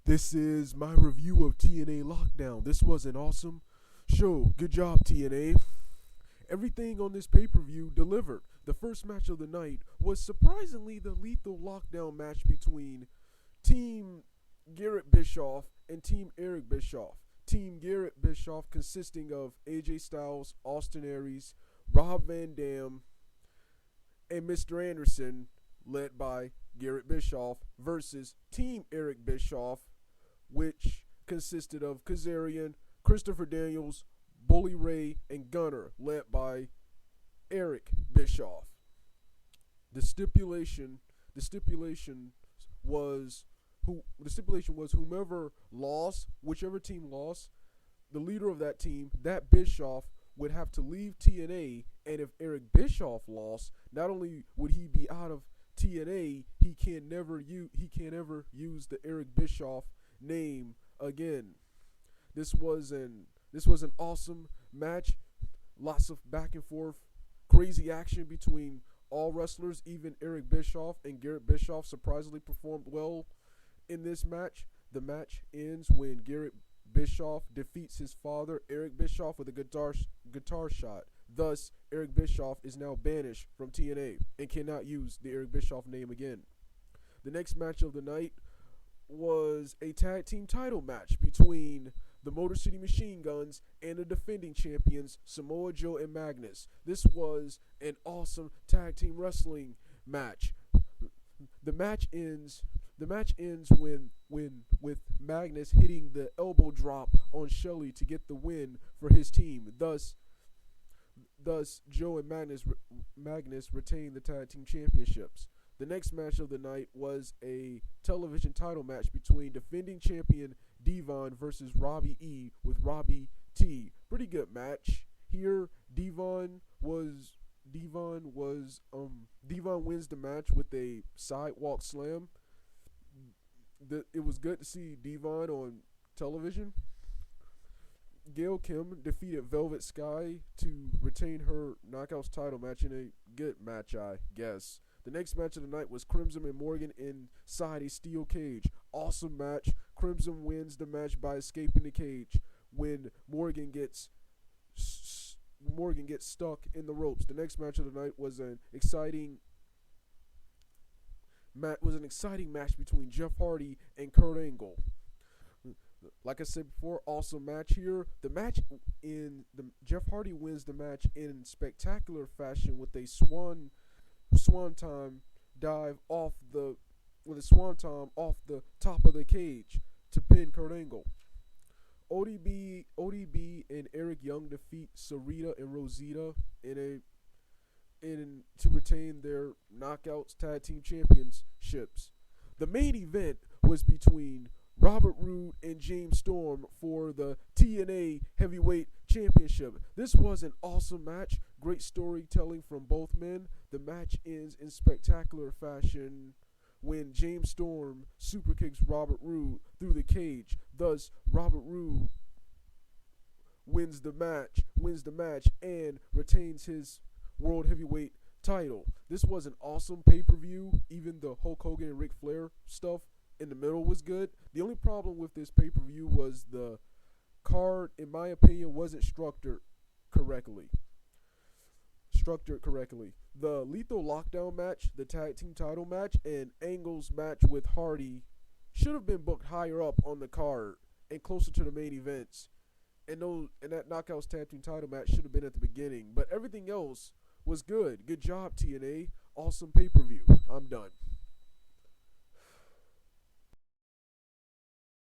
This is my review of TNA Lockdown. This was an awesome show. Good job, TNA. Everything on this pay-per-view delivered. The first match of the night was surprisingly the lethal lockdown match between Team Garrett Bischoff and Team Eric Bischoff. Team Garrett Bischoff consisting of AJ Styles, Austin Aries, Rob Van Dam, and Mr. Anderson, led by Garrett Bischoff, versus Team Eric Bischoff, which consisted of Kazarian, Christopher Daniels, Bully Ray, and Gunner, led by Eric Bischoff. The stipulation was whomever lost, whichever team lost, the leader of that team, that Bischoff, would have to leave TNA, and if Eric Bischoff lost, not only would he be out of TNA, he can never use the Eric Bischoff name again. This was an awesome match. Lots of back and forth, crazy action between all wrestlers. Even Eric Bischoff and Garrett Bischoff surprisingly performed well in this match. The match ends when Garrett Bischoff defeats his father, Eric Bischoff, with a guitar shot. Thus, Eric Bischoff is now banished from TNA and cannot use the Eric Bischoff name again. The next match of the night was a tag team title match between the Motor City Machine Guns and the defending champions, Samoa Joe and Magnus. This was an awesome tag team wrestling match. The match ends with Magnus hitting the elbow drop on Shelley to get the win for his team. Thus Joe and Magnus retain the tag team championships. The next match of the night was a television title match between defending champion Devon versus Robbie E with Robbie T. Pretty good match. Here, Devon wins the match with a sidewalk slam. It was good to see Devon on television. Gail Kim defeated Velvet Sky to retain her Knockouts title match in a good match, I guess. The next match of the night was Crimson and Morgan inside a steel cage. Awesome match. Crimson wins the match by escaping the cage when Morgan gets stuck in the ropes. The next match of the night was an exciting match between Jeff Hardy and Kurt Angle. Like I said before, awesome match here. Jeff Hardy wins the match in spectacular fashion with a swanton dive off the top of the cage to pin Kurt Angle. ODB and Eric Young defeat Sarita and Rosita to retain their Knockouts Tag Team Championships. The main event was between Robert Roode and James Storm for the TNA Heavyweight Championship. This was an awesome match. Great storytelling from both men. The match ends in spectacular fashion when James Storm superkicks Robert Roode through the cage. Thus, Robert Roode wins the match and retains his World Heavyweight title. This was an awesome pay-per-view. Even the Hulk Hogan and Ric Flair stuff in the middle was good. The only problem with this pay-per-view was the card, in my opinion, wasn't structured correctly. The Lethal Lockdown match, the tag team title match, and Angle's match with Hardy should have been booked higher up on the card and closer to the main events. And that Knockouts tag team title match should have been at the beginning. But everything else was good. Good job, TNA. Awesome pay-per-view. I'm done.